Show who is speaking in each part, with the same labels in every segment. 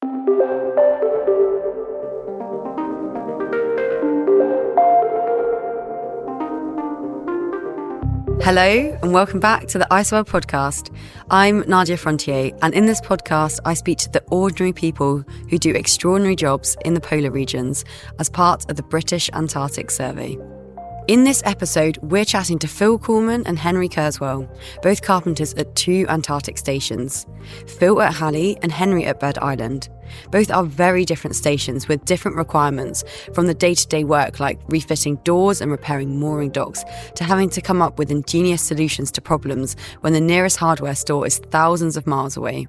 Speaker 1: Hello and welcome back to the Iceworld podcast. I'm Nadia Frontier, and in this podcast I speak to the ordinary people who do extraordinary jobs in the polar regions as part of the British Antarctic Survey. In this episode, we're chatting to Phill and Henry Kurzweil, both carpenters at two Antarctic stations, Phill at Halley and Henry at Bird Island. Both are very different stations with different requirements, from the day-to-day work like refitting doors and repairing mooring docks to having to come up with ingenious solutions to problems when the nearest hardware store is thousands of miles away.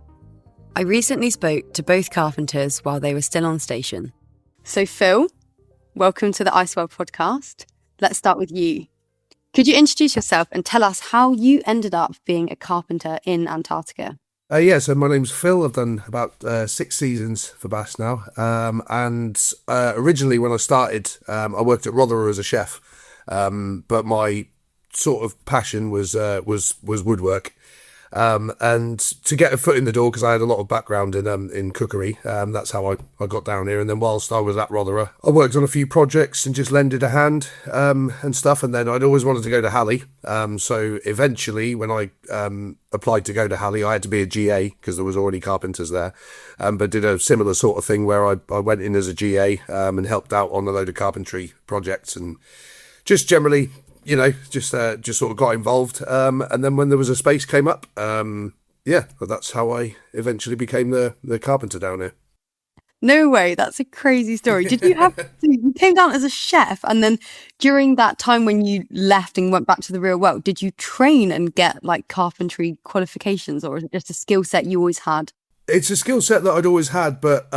Speaker 1: I recently spoke to both carpenters while they were still on station. So Phill, welcome to the Iceworld podcast. Let's start with you. Could you introduce yourself and tell us how you ended up being a carpenter in Antarctica?
Speaker 2: So my name's Phill. I've done about 6 seasons for Bass now. Originally when I started, I worked at Rothera as a chef. But my sort of passion was woodwork. And to get a foot in the door, because I had a lot of background in cookery, that's how I got down here. And then whilst I was at Rothera, I worked on a few projects and just lended a hand and stuff. And then I'd always wanted to go to Halley. So eventually, when I applied to go to Halley, I had to be a GA because there was already carpenters there. But did a similar sort of thing where I went in as a GA and helped out on a load of carpentry projects and just generally, just sort of got involved. And then when there was a space came up, that's how I eventually became the carpenter down here.
Speaker 1: No way, that's a crazy story. Did you you came down as a chef, and then during that time when you left and went back to the real world, did you train and get like carpentry qualifications, or is it just a skill set you always had?
Speaker 2: It's a skill set that I'd always had, but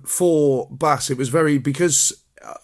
Speaker 2: for Bass, it was because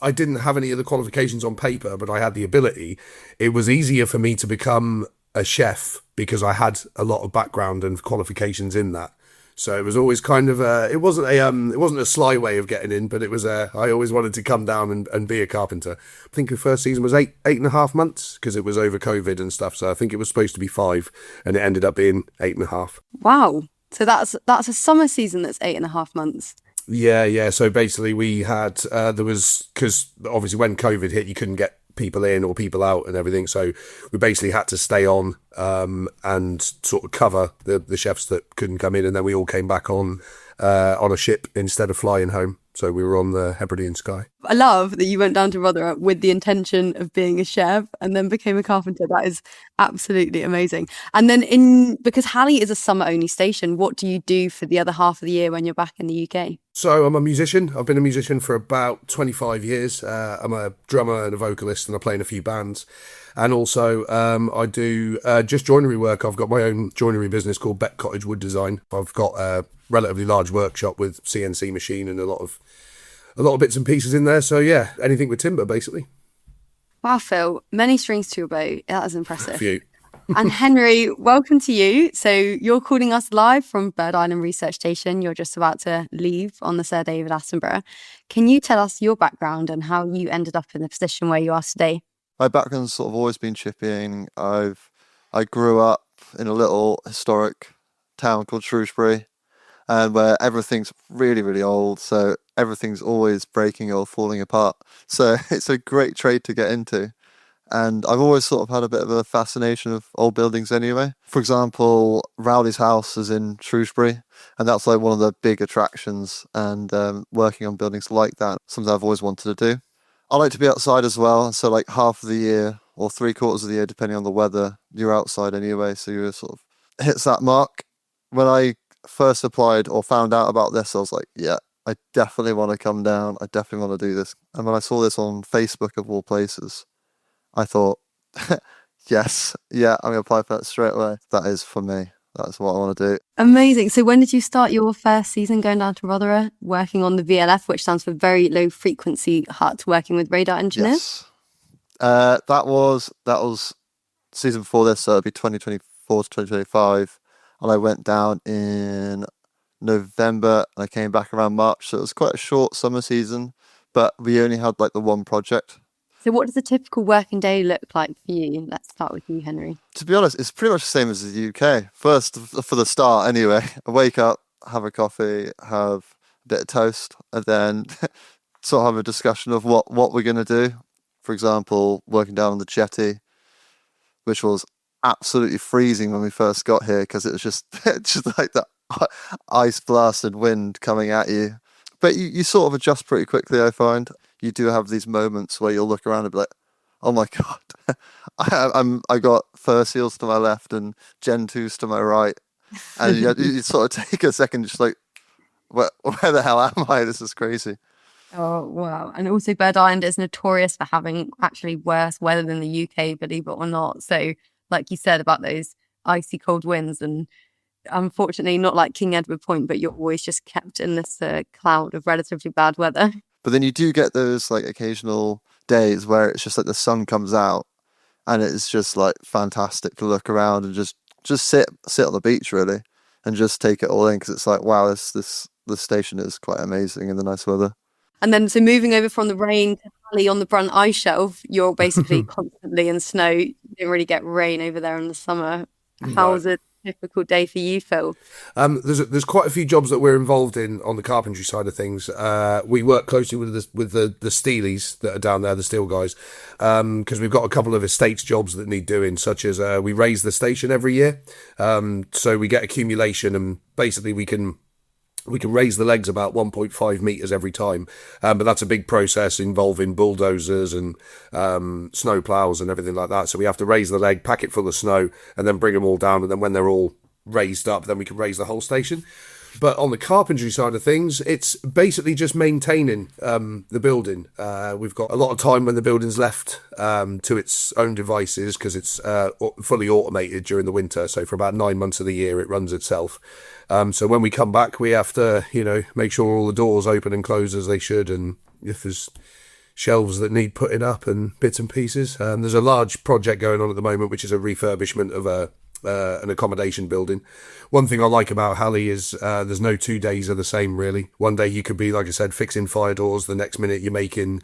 Speaker 2: I didn't have any of the qualifications on paper, but I had the ability. It was easier for me to become a chef because I had a lot of background and qualifications in that. So it was always kind of it wasn't a sly way of getting in, but it was I always wanted to come down and be a carpenter. I think the first season was 8.5 months because it was over COVID and stuff. So I think it was supposed to be 5 and it ended up being 8.5.
Speaker 1: Wow. So that's a summer season that's 8.5 months.
Speaker 2: Yeah. So basically we had, because obviously when COVID hit, you couldn't get people in or people out and everything. So we basically had to stay on and sort of cover the chefs that couldn't come in. And then we all came back on a ship instead of flying home. So we were on the Hebridean Sky. I
Speaker 1: love that you went down to Rothera with the intention of being a chef and then became a carpenter. That is absolutely amazing. And then because Halley is a summer-only station, what do you do for the other half of the year when you're back in the UK?
Speaker 2: So I'm a musician. I've been a musician for about 25 years. I'm a drummer and a vocalist, and I play in a few bands. And also I do just joinery work. I've got my own joinery business called Beck Cottage Wood Design. I've got a relatively large workshop with CNC machine and a lot of bits and pieces in there. So yeah, anything with timber basically.
Speaker 1: Wow, Phill, many strings to your bow. That is impressive.
Speaker 2: A few.
Speaker 1: And Henry, welcome to you. So you're calling us live from Bird Island Research Station. You're just about to leave on the Sir David Attenborough. Can you tell us your background and how you ended up in the position where you are today?
Speaker 3: My background's sort of always been shipping. I grew up in a little historic town called Shrewsbury, and where everything's really, really old, so everything's always breaking or falling apart. So it's a great trade to get into. And I've always sort of had a bit of a fascination of old buildings anyway. For example, Rowley's house is in Shrewsbury, and that's like one of the big attractions, and working on buildings like that, something I've always wanted to do. I like to be outside as well, so like half of the year or 3/4 of the year, depending on the weather, you're outside anyway, so you sort of hits that mark. When I first applied or found out about this, I was like, yeah, I definitely want to come down. I definitely want to do this. And when I saw this on Facebook of all places, I thought, yes, yeah, I'm going to apply for that straight away. That is for me. That's what I want to do.
Speaker 1: Amazing. So when did you start your first season going down to Rothera, working on the VLF, which stands for Very Low Frequency Hut, working with radar engineers?
Speaker 3: Yes. That was season before this, so it'd be 2024 to 2025. And I went down in November and I came back around March. So it was quite a short summer season, but we only had like the one project.
Speaker 1: So what does a typical working day look like for you? Let's start with you, Henry.
Speaker 3: To be honest, it's pretty much the same as the UK. First, for the start anyway, I wake up, have a coffee, have a bit of toast, and then sort of have a discussion of what we're going to do. For example, working down on the jetty, which was absolutely freezing when we first got here because it was just like the ice blasted wind coming at you. But you sort of adjust pretty quickly, I find. You do have these moments where you'll look around and be like, oh my God, I got fur seals to my left and Gen 2s to my right. And you sort of take a second, just like, where the hell am I? This is crazy.
Speaker 1: Oh, wow. And also Bird Island is notorious for having actually worse weather than the UK, believe it or not. So like you said about those icy cold winds, and unfortunately not like King Edward Point, but you're always just kept in this cloud of relatively bad weather.
Speaker 3: But then you do get those like occasional days where it's just like the sun comes out and it's just like fantastic to look around and just sit on the beach really and just take it all in, because it's like, wow, this station is quite amazing in the nice weather.
Speaker 1: And then, so moving over from the rain to Halley on the Brunt ice shelf, you're basically constantly in snow. You don't really get rain over there in the summer. How's a typical day for you, Phill?
Speaker 2: There's quite a few jobs that we're involved in on the carpentry side of things. We work closely with the steelies that are down there, the steel guys, because we've got a couple of estates jobs that need doing, such as we raise the station every year. So we get accumulation, and basically we can raise the legs about 1.5 meters every time, but that's a big process involving bulldozers and snow plows and everything like that. So we have to raise the leg, pack it full of snow, and then bring them all down. And then when they're all raised up, then we can raise the whole station. But on the carpentry side of things, it's basically just maintaining the building. We've got a lot of time when the building's left to its own devices, because it's fully automated during the winter. So for about 9 months of the year, it runs itself. So when we come back, we have to, make sure all the doors open and close as they should. And if there's shelves that need putting up and bits and pieces. There's a large project going on at the moment, which is a refurbishment of an accommodation building. One thing I like about Halley is there's no 2 days are the same, really. One day you could be, like I said, fixing fire doors. The next minute you're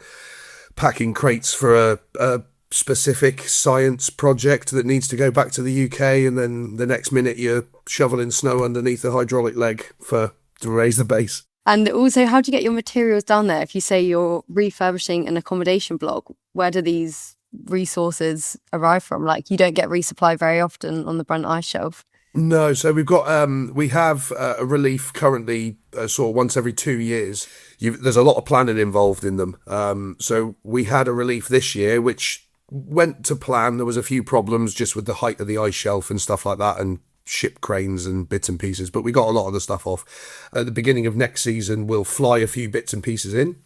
Speaker 2: packing crates for a specific science project that needs to go back to the UK, and then the next minute you're shoveling snow underneath a hydraulic leg to raise the base.
Speaker 1: And also, how do you get your materials down there? If you say you're refurbishing an accommodation block, where do these resources arrive from? Like, you don't get resupply very often on the Brunt ice shelf.
Speaker 2: No, so we have a relief currently sort of once every 2 years. There's a lot of planning involved in them. So we had a relief this year, which went to plan. There was a few problems just with the height of the ice shelf and stuff like that, and ship cranes and bits and pieces, but we got a lot of the stuff off. At the beginning of next season, we'll fly a few bits and pieces in,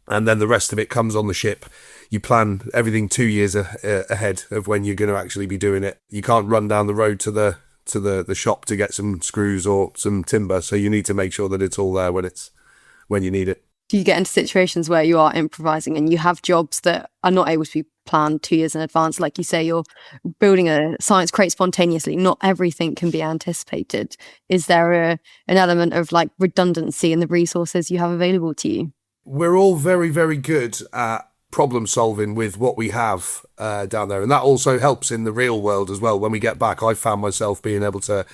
Speaker 2: and then the rest of it comes on the ship. You plan everything 2 years ahead of when you're going to actually be doing it. You can't run down the road to the shop to get some screws or some timber, so you need to make sure that it's all there when you need it.
Speaker 1: Do you get into situations where you are improvising and you have jobs that are not able to be planned 2 years in advance? Like you say, you're building a science crate spontaneously. Not everything can be anticipated. Is there an element of like redundancy in the resources you have available to you?
Speaker 2: We're all very, very good at problem solving with what we have down there, and that also helps in the real world as well. When we get back, I found myself being able to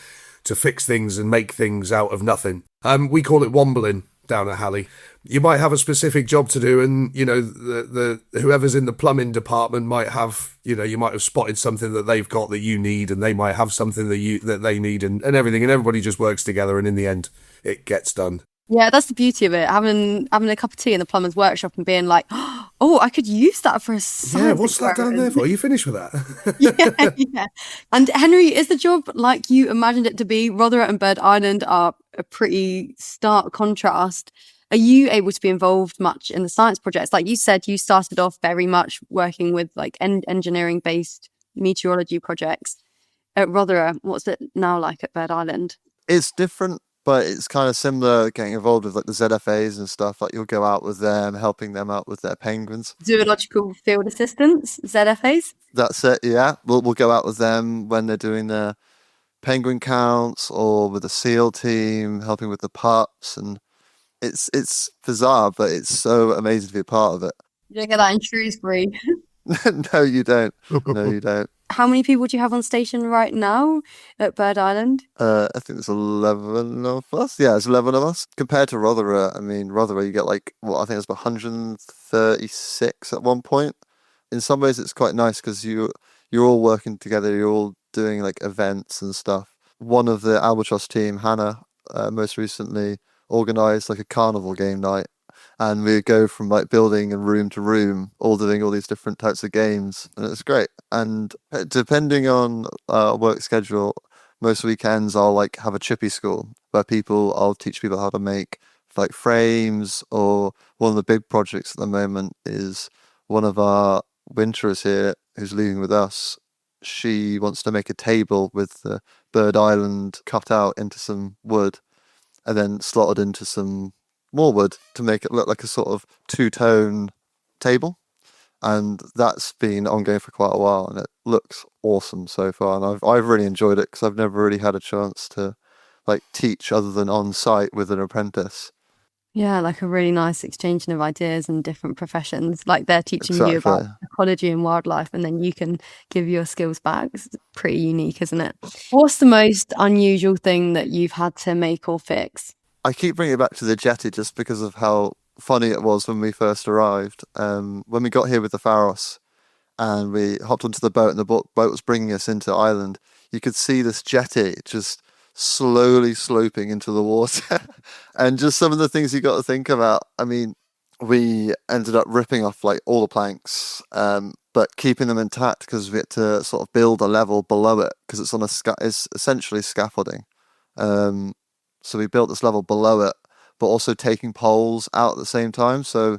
Speaker 2: fix things and make things out of nothing. We call it wombling down at Halley. You might have a specific job to do, and the whoever's in the plumbing department might have, you might have spotted something that they've got that you need, and they might have something that they need, and everything, and everybody just works together, and in the end it gets done.
Speaker 1: Yeah, that's the beauty of it. Having a cup of tea in the plumber's workshop and being like, oh, I could use that for a science
Speaker 2: Yeah, what's that down there for? Are you finished with that?
Speaker 1: yeah. And Henry, is the job like you imagined it to be? Rotherham and Bird Island are a pretty stark contrast. Are you able to be involved much in the science projects? Like you said, you started off very much working with like engineering-based meteorology projects. At Rotherham, what's it now like at Bird Island?
Speaker 3: It's different, but it's kind of similar, getting involved with like the ZFAs and stuff. Like you'll go out with them, helping them out with their penguins.
Speaker 1: Zoological field assistants, ZFAs?
Speaker 3: That's it, yeah. We'll go out with them when they're doing their penguin counts, or with the seal team, helping with the pups. And it's bizarre, but it's so amazing to be a part of it.
Speaker 1: You don't get that in Shrewsbury.
Speaker 3: No, you don't. No, you don't.
Speaker 1: how many people do you have on station right now at Bird Island?
Speaker 3: I think there's 11 of us. Yeah, it's 11 of us. Compared to Rothera, I mean, Rothera, you get like, I think it's 136 at one point. In some ways, it's quite nice because you're all working together. You're all doing like events and stuff. One of the Albatross team, Hannah, most recently organised like a carnival game night. And we go from like building and room to room, all doing all these different types of games, and it's great. And depending on work schedule, most weekends I'll like have a chippy school where I'll teach people how to make like frames. Or one of the big projects at the moment is one of our winterers here who's leaving with us. She wants to make a table with the Bird Island cut out into some wood and then slotted into some more wood to make it look like a sort of two-tone table. And that's been ongoing for quite a while, and it looks awesome so far. And I've really enjoyed it because I've never really had a chance to like teach other than on site with an apprentice.
Speaker 1: Yeah, like a really nice exchanging of ideas and different professions. Like they're teaching you
Speaker 3: Exactly.
Speaker 1: about ecology and wildlife, and then you can give your skills back. It's pretty unique, isn't it? What's the most unusual thing that you've had to make or fix?
Speaker 3: I keep bringing it back to the jetty just because of how funny it was when we first arrived. When we got here with the Pharos and we hopped onto the boat and the boat was bringing us into Ireland, you could see this jetty just slowly sloping into the water. And just some of the things you got to think about. I mean, we ended up ripping off like all the planks, but keeping them intact because we had to sort of build a level below it because it's on it's essentially scaffolding. So we built this level below it, but also taking poles out at the same time. So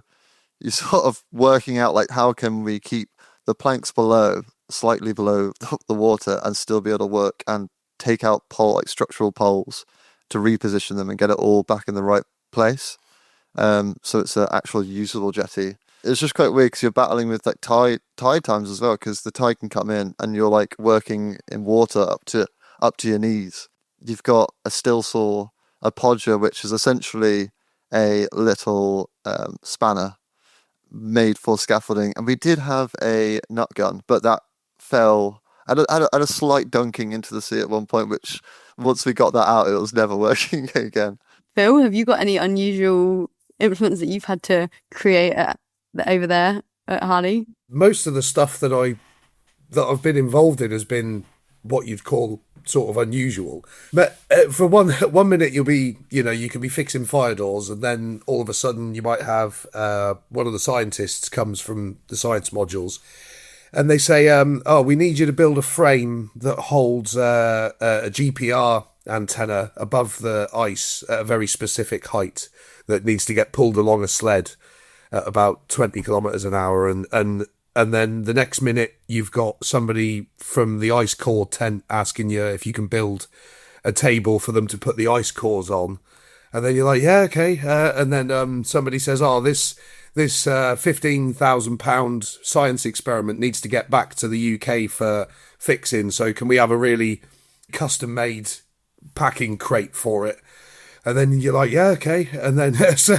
Speaker 3: you're sort of working out like how can we keep the planks below, slightly below the water, and still be able to work and take out structural poles to reposition them and get it all back in the right place. So it's an actual usable jetty. It's just quite weird because you're battling with like tide times as well, because the tide can come in and you're like working in water up to your knees. You've got a still saw, a podger, which is essentially a little spanner made for scaffolding, and we did have a nut gun, but that fell at a slight dunking into the sea at one point, which once we got that out, it was never working again.
Speaker 1: Phill, have you got any unusual implements that you've had to create over there at Harley?
Speaker 2: Most of the stuff that I've been involved in has been what you'd call sort of unusual. But for one minute you can be fixing fire doors, and then all of a sudden you might have one of the scientists comes from the science modules, and they say, we need you to build a frame that holds a GPR antenna above the ice at a very specific height that needs to get pulled along a sled at about 20 kilometers an hour, and then the next minute you've got somebody from the ice core tent asking you if you can build a table for them to put the ice cores on, and then you're like, yeah, okay, and then somebody says, this £15,000 science experiment needs to get back to the UK for fixing, so can we have a really custom made packing crate for it? And then you're like, yeah, okay. And then so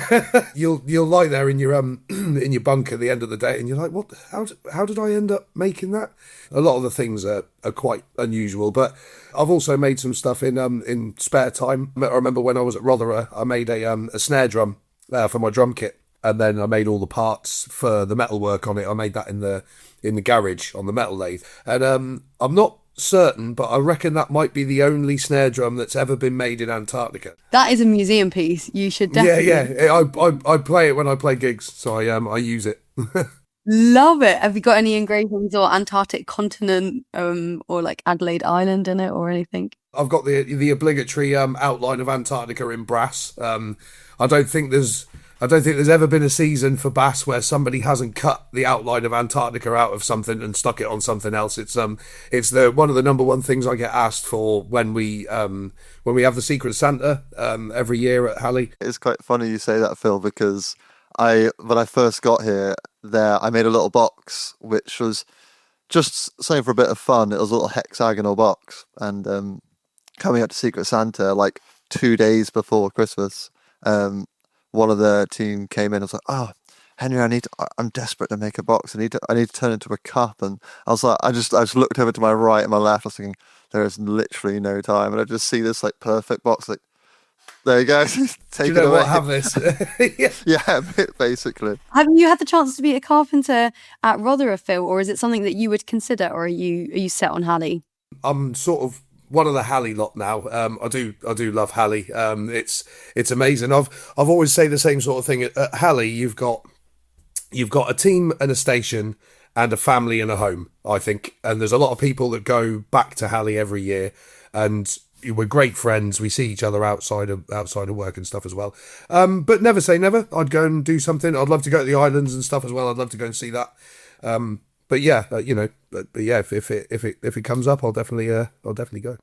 Speaker 2: you'll lie there in your in your bunk at the end of the day, and you're like, what? How did I end up making that? A lot of the things are quite unusual, but I've also made some stuff in spare time. I remember when I was at Rothera, I made a snare drum for my drum kit, and then I made all the parts for the metalwork on it. I made that in the garage on the metal lathe, and I'm not certain, but I reckon that might be the only snare drum that's ever been made in Antarctica.
Speaker 1: That is a museum piece. You should definitely.
Speaker 2: Yeah. I play it when I play gigs, so I use it.
Speaker 1: Love it. Have you got any engravings or Antarctic continent or like Adelaide Island in it or anything?
Speaker 2: I've got the obligatory outline of Antarctica in brass. I don't think there's ever been a season for bass where somebody hasn't cut the outline of Antarctica out of something and stuck it on something else. It's one of the number one things I get asked for when we have the Secret Santa every year at Halley.
Speaker 3: It's quite funny you say that, Phill, because when I first got here, I made a little box which was just something for a bit of fun. It was a little hexagonal box, and coming up to Secret Santa like 2 days before Christmas, one of the team came in and was like, Henry, I'm desperate to make a box. I need to turn it into a cup. And I was like, I just looked over to my right and my left. I was thinking, there is literally no time. And I just see this like perfect box. Like, there you go.
Speaker 2: Do
Speaker 3: Take
Speaker 2: you
Speaker 3: it
Speaker 2: know
Speaker 3: away.
Speaker 2: what? Have this. Yeah.
Speaker 3: Yeah, basically.
Speaker 1: Have you had the chance to be a carpenter at Rotherham, Phill, or is it something that you would consider, or are you set on Halley?
Speaker 2: I'm sort of one of the Halley lot now. I do love Halley. It's amazing. I've always say the same sort of thing. At Halley, you've got a team and a station and a family and a home, I think. And there's a lot of people that go back to Halley every year, and we're great friends. We see each other outside of work and stuff as well. But never say never. I'd go and do something. I'd love to go to the islands and stuff as well. I'd love to go and see that. But yeah, but yeah, if it comes up, I'll definitely go.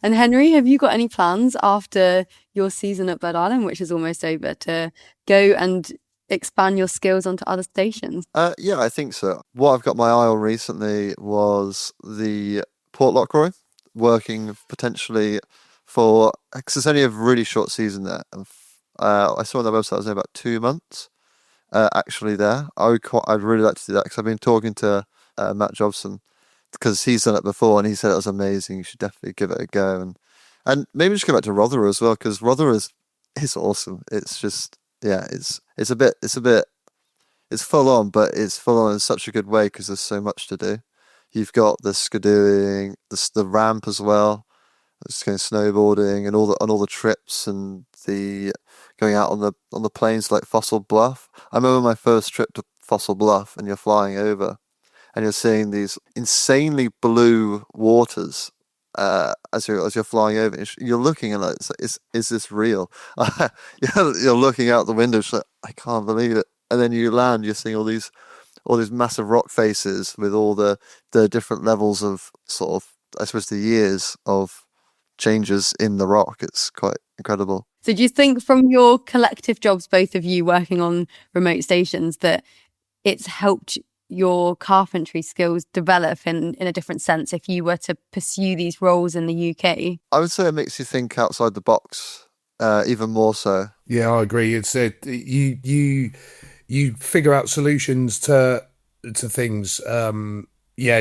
Speaker 1: And Henry, have you got any plans after your season at Bird Island, which is almost over, to go and expand your skills onto other stations?
Speaker 3: Yeah, I think so. What I've got my eye on recently was the Port Lockroy, working potentially for, because it's only a really short season there. And I saw on their website it was only about 2 months actually there. I'd really like to do that because I've been talking to Matt Jobson because he's done it before and he said it was amazing. You should definitely give it a go, and maybe just go back to Rotherham as well, because Rotherham is awesome. It's just, yeah, it's full on, but it's full on in such a good way because there's so much to do. You've got the skidooing, the ramp as well. Just going snowboarding and all the trips and the going out on the plains like Fossil Bluff. I remember my first trip to Fossil Bluff, and you're flying over, and you're seeing these insanely blue waters as you're flying over. You're looking and like, is this real? You're looking out the window, like, I can't believe it. And then you land, you're seeing all these massive rock faces with all the different levels of sort of, I suppose, the years of changes in the rock. It's quite incredible.
Speaker 1: So do you think from your collective jobs, both of you working on remote stations, that it's helped your carpentry skills develop in a different sense if you were to pursue these roles in the UK?
Speaker 3: I would say it makes you think outside the box, even more so.
Speaker 2: Yeah, I agree. It's you figure out solutions to things, in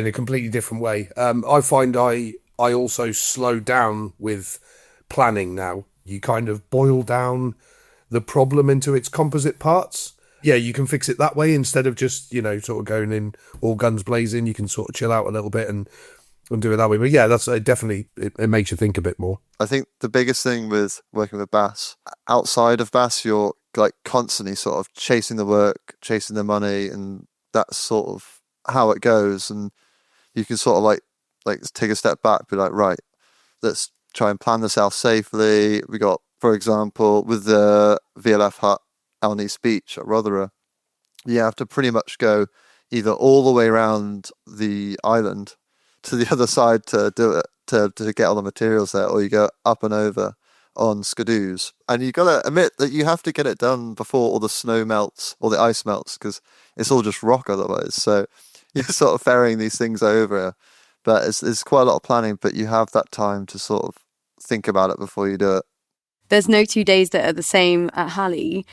Speaker 2: a completely different way. I find I also slow down with planning now. You kind of boil down the problem into its composite parts. Yeah, you can fix it that way instead of just, sort of going in all guns blazing. You can sort of chill out a little bit and do it that way. But yeah, that's definitely, it makes you think a bit more.
Speaker 3: I think the biggest thing with working with bass, outside of bass, you're like constantly sort of chasing the work, chasing the money, and that's sort of how it goes. And you can sort of like take a step back, be like, right, let's try and plan this out safely. We got, for example, with the VLF hut out on East Beach at Rotherham, you have to pretty much go either all the way around the island to the other side to do it, to get all the materials there, or you go up and over on skidoos. And you got to admit that you have to get it done before all the snow melts or the ice melts, because it's all just rock otherwise. So you're sort of ferrying these things over. But it's quite a lot of planning, but you have that time to sort of think about it before you do it.
Speaker 1: There's no 2 days that are the same at Halley,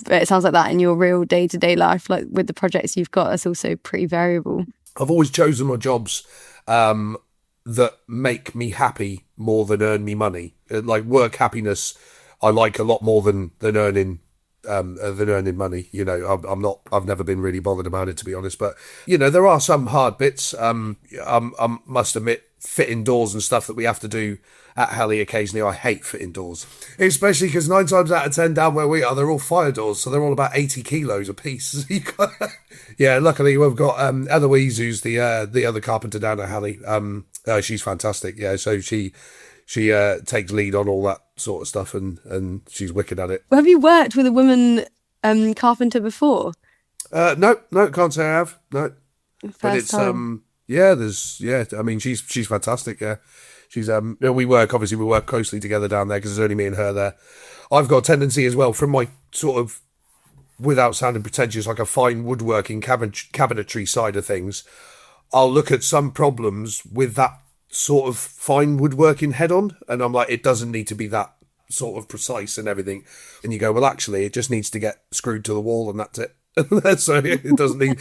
Speaker 1: but it sounds like that in your real day-to-day life, like with the projects you've got, it's also pretty variable.
Speaker 2: I've always chosen my jobs that make me happy more than earn me money. Like work happiness, I like a lot more than earning money. I've never been really bothered about it, to be honest. But there are some hard bits. I must admit, fitting doors and stuff that we have to do at Halley occasionally. I hate fitting doors, especially because 9 times out of 10 down where we are, they're all fire doors, so they're all about 80 kilos a piece. Luckily we've got Eloise, who's the other carpenter down at Halley. She's fantastic. Yeah, so she takes lead on all that sort of stuff, and she's wicked at it.
Speaker 1: Have you worked with a woman carpenter before?
Speaker 2: No, can't say I have. No, but it's
Speaker 1: time.
Speaker 2: I mean, she's fantastic. Yeah, she's we work closely together down there because there's only me and her there. I've got a tendency as well, from my sort of, without sounding pretentious, like a fine woodworking cabinetry side of things, I'll look at some problems with that sort of fine woodworking head on, and I'm like, it doesn't need to be that sort of precise and everything. And you go, well, actually, it just needs to get screwed to the wall, and that's it. So it doesn't need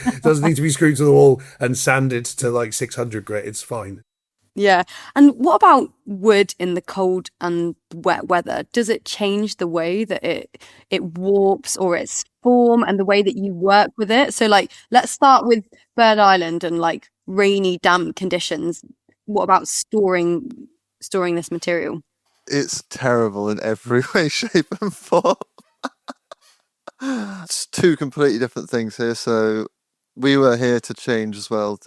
Speaker 2: to be screwed to the wall and sanded to like 600 grit. It's fine.
Speaker 1: Yeah. And what about wood in the cold and wet weather? Does it change the way that it warps or its form and the way that you work with it? So like let's start with Bird Island and like rainy, damp conditions. What about storing this material?
Speaker 3: It's terrible in every way, shape, and form. It's two completely different things here. So we were here to change as well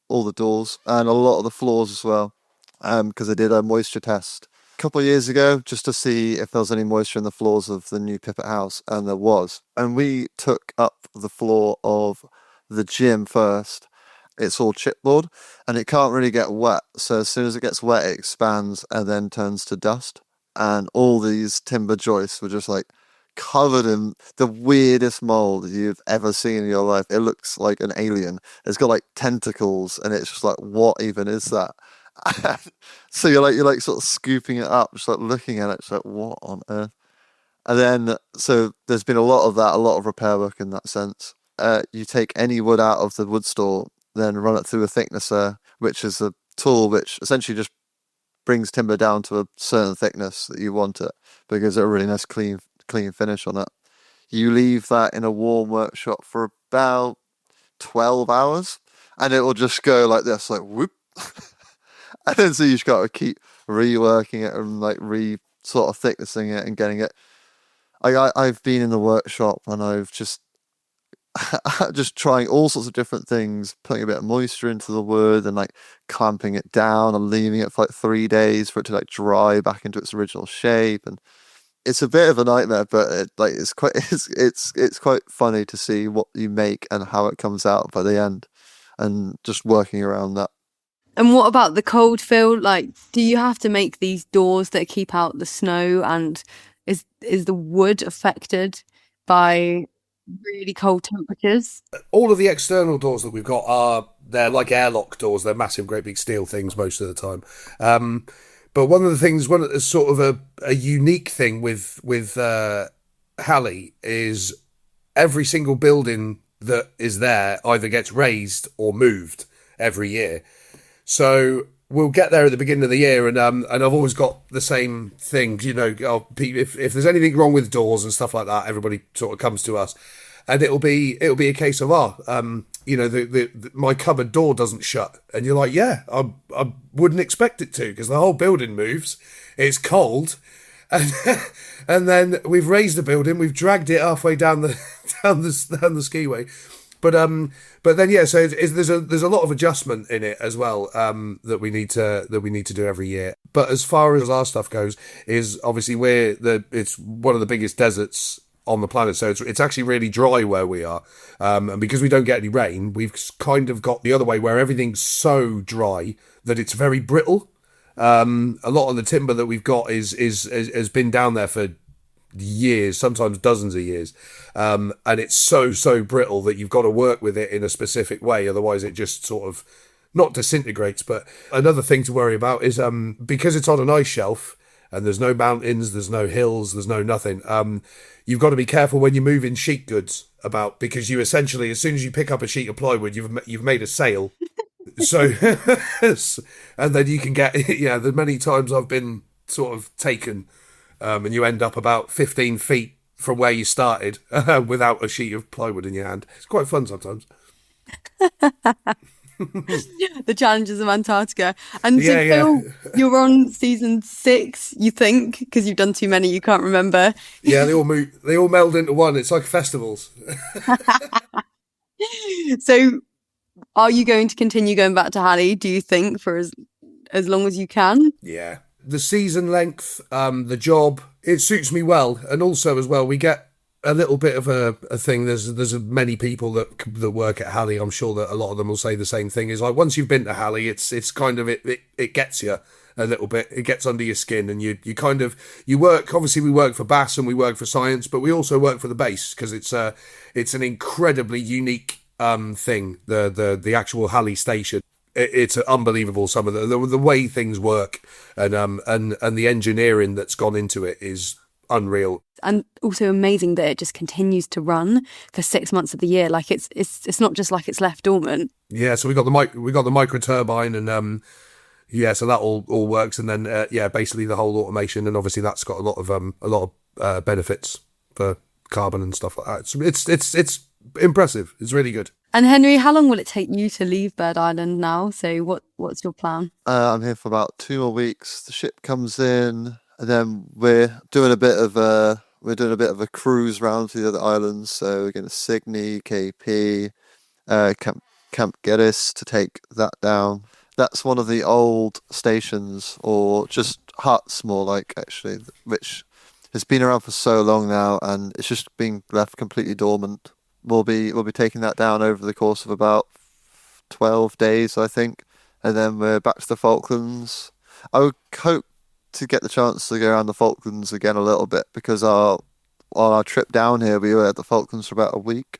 Speaker 3: all the doors and a lot of the floors as well, because I did a moisture test a couple of years ago just to see if there was any moisture in the floors of the new Pipit house, and there was. And we took up the floor of the gym first. It's all chipboard and it can't really get wet. So as soon as it gets wet, it expands and then turns to dust. And all these timber joists were just like covered in the weirdest mold you've ever seen in your life. It looks like an alien. It's got like tentacles, and it's just like, what even is that? So you're like sort of scooping it up, just like looking at it, just like, what on earth? And then so there's been a lot of that, a lot of repair work in that sense. You take any wood out of the wood store, then run it through a thicknesser, which is a tool which essentially just brings timber down to a certain thickness that you want it, because it's a really nice clean finish on it. You leave that in a warm workshop for about 12 hours and it will just go like this, like whoop. And then so you just got to keep reworking it and like sort of thicknessing it and getting it. I've been in the workshop and I've just trying all sorts of different things, putting a bit of moisture into the wood and like clamping it down and leaving it for like 3 days for it to like dry back into its original shape. And it's a bit of a nightmare, but it's quite funny to see what you make and how it comes out by the end, and just working around that.
Speaker 1: And what about the cold, Phill? Like, do you have to make these doors that keep out the snow? And is the wood affected by really cold temperatures?
Speaker 2: All of the external doors that we've got they're like airlock doors. They're massive, great big steel things most of the time. But one of the things, sort of a unique thing with Halley is every single building that is there either gets raised or moved every year. So we'll get there at the beginning of the year, and I've always got the same thing. You know, if there's anything wrong with doors and stuff like that, everybody sort of comes to us, and it'll be a case of my cupboard door doesn't shut, and you're like, yeah, I wouldn't expect it to, because the whole building moves. It's cold, and then we've raised the building, we've dragged it halfway down the skiway. But then yeah, so there's a lot of adjustment in it as well, that we need to do every year. But as far as our stuff goes, is obviously it's one of the biggest deserts on the planet, so it's actually really dry where we are, and because we don't get any rain, we've kind of got the other way where everything's so dry that it's very brittle. A lot of the timber that we've got has been down there for years, sometimes dozens of years, and it's so brittle that you've got to work with it in a specific way, otherwise it just sort of not disintegrates. But another thing to worry about is because it's on an ice shelf and there's no mountains, there's no hills, there's no nothing, you've got to be careful when you're moving sheet goods about, because you essentially, as soon as you pick up a sheet of plywood, you've made a sail. So and then you can get, the many times I've been sort of taken, and you end up about 15 feet from where you started without a sheet of plywood in your hand. It's quite fun sometimes.
Speaker 1: The challenges of Antarctica. And so, Phill, you're on season 6, you think, because you've done too many, you can't remember.
Speaker 2: Yeah, they all meld into one. It's like festivals.
Speaker 1: So, are you going to continue going back to Halley, do you think, for as long as you can?
Speaker 2: Yeah. The season length, the job, it suits me well. And also as well, we get a little bit of a thing. There's many people that work at Halley. I'm sure that a lot of them will say the same thing. Is like, once you've been to Halley, it's kind of it gets you a little bit. It gets under your skin, and you work. Obviously, we work for BAS and we work for science, but we also work for the base, because it's an incredibly unique thing. The actual Halley station. It's unbelievable. Some of the way things work, and the engineering that's gone into it is unreal.
Speaker 1: And also amazing that it just continues to run for 6 months of the year. Like it's not just like it's left dormant.
Speaker 2: Yeah, so we got the micro turbine, and so that all works, and then basically the whole automation, and obviously that's got a lot of benefits for carbon and stuff like that. It's impressive. It's really good.
Speaker 1: And Henry, how long will it take you to leave Bird Island now? So what's your plan?
Speaker 3: I'm here for about 2 more weeks. The ship comes in, and then we're doing a bit of a cruise round to the other islands. So we're going to Signy, KP, Camp Geddes to take that down. That's one of the old stations, or just huts more like, actually, which has been around for so long now, and it's just been left completely dormant. We'll be taking that down over the course of about 12 days, I think, and then we're back to the Falklands. I would hope to get the chance to go around the Falklands again a little bit, because on our trip down here, we were at the Falklands for about a week,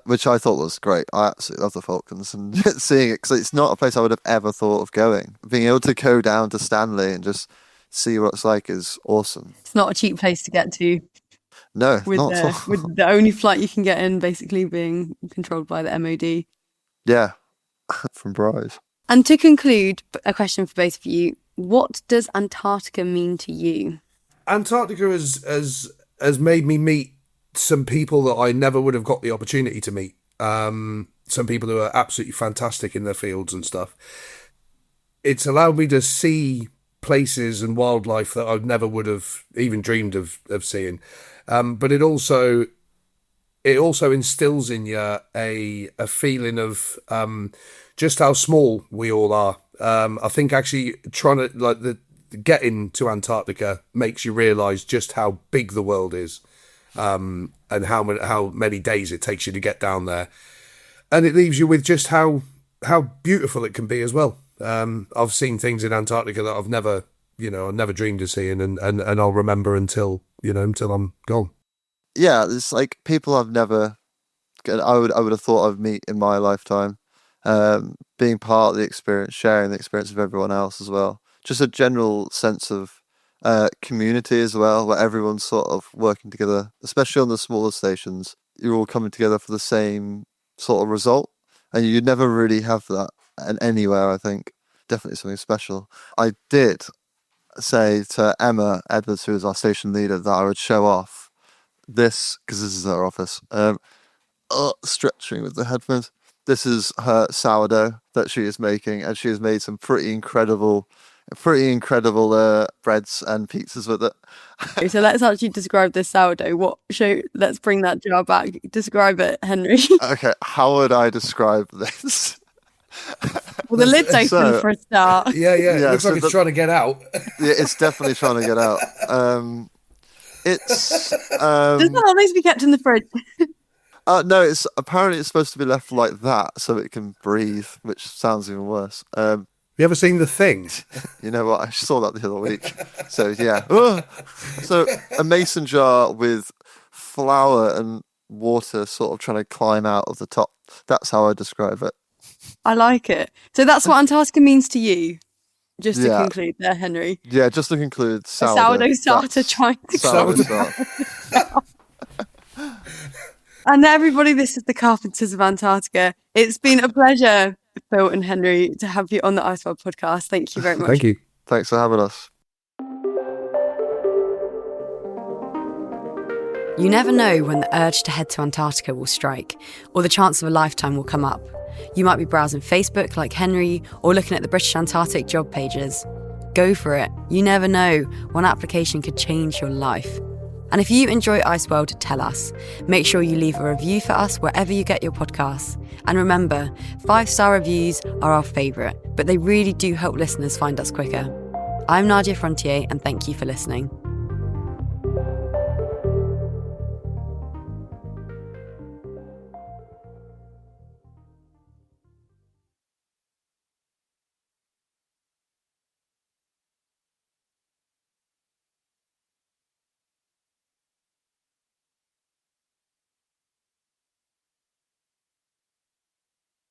Speaker 3: which I thought was great. I absolutely love the Falklands, and seeing it, because it's not a place I would have ever thought of going. Being able to go down to Stanley and just see what it's like is awesome.
Speaker 1: It's not a cheap place to get to.
Speaker 3: No,
Speaker 1: not at all. With the only flight you can get in basically being controlled by the MOD.
Speaker 3: Yeah, from Bryce.
Speaker 1: And to conclude, a question for both of you. What does Antarctica mean to you?
Speaker 2: Antarctica has made me meet some people that I never would have got the opportunity to meet. Some people who are absolutely fantastic in their fields and stuff. It's allowed me to see places and wildlife that I never would have even dreamed of seeing. But it also instills in you a feeling of just how small we all are. I think actually trying to getting to Antarctica makes you realise just how big the world is, and how many days it takes you to get down there, and it leaves you with just how beautiful it can be as well. I've seen things in Antarctica that I've never dreamed of seeing, and I'll remember until I'm gone.
Speaker 3: Yeah, it's like people I've never, I would have thought I'd meet in my lifetime. Being part of the experience, sharing the experience of everyone else as well. Just a general sense of community as well, where everyone's sort of working together, especially on the smaller stations. You're all coming together for the same sort of result, and you never really have that anywhere, I think. Definitely something special. I did say to Emma Edwards, who is our station leader, that I would show off this, because this is her office. Stretching with the headphones. This is her sourdough that she is making, and she has made some pretty incredible breads and pizzas with it.
Speaker 1: Okay, so let's actually describe this sourdough. Let's bring that jar back. Describe it, Henry.
Speaker 3: Okay, how would I describe this?
Speaker 1: Well, the lid's open for a start.
Speaker 2: Yeah. It looks like it's trying to get out.
Speaker 3: Yeah, it's definitely trying to get out. It's
Speaker 1: does that always be kept in the fridge?
Speaker 3: No, it's supposed to be left like that so it can breathe, which sounds even worse.
Speaker 2: You ever seen The Thing?
Speaker 3: You know what? I saw that the other week. So yeah. So a mason jar with flour and water sort of trying to climb out of the top. That's how I describe it.
Speaker 1: I like it. So that's what Antarctica means to you. Just to conclude there, Henry.
Speaker 3: Yeah, just to conclude,
Speaker 1: sourdough starter trying to
Speaker 3: sourdough.
Speaker 1: And everybody, this is the Carpenters of Antarctica. It's been a pleasure, Phill and Henry, to have you on the Iceworld podcast. Thank you very much.
Speaker 2: Thank you.
Speaker 3: Thanks for having us.
Speaker 1: You never know when the urge to head to Antarctica will strike, or the chance of a lifetime will come up. You might be browsing Facebook like Henry, or looking at the British Antarctic job pages. Go for it. You never know. One application could change your life. And if you enjoy Iceworld, tell us. Make sure you leave a review for us wherever you get your podcasts. And remember, 5-star reviews are our favourite, but they really do help listeners find us quicker. I'm Nadia Frontier, and thank you for listening.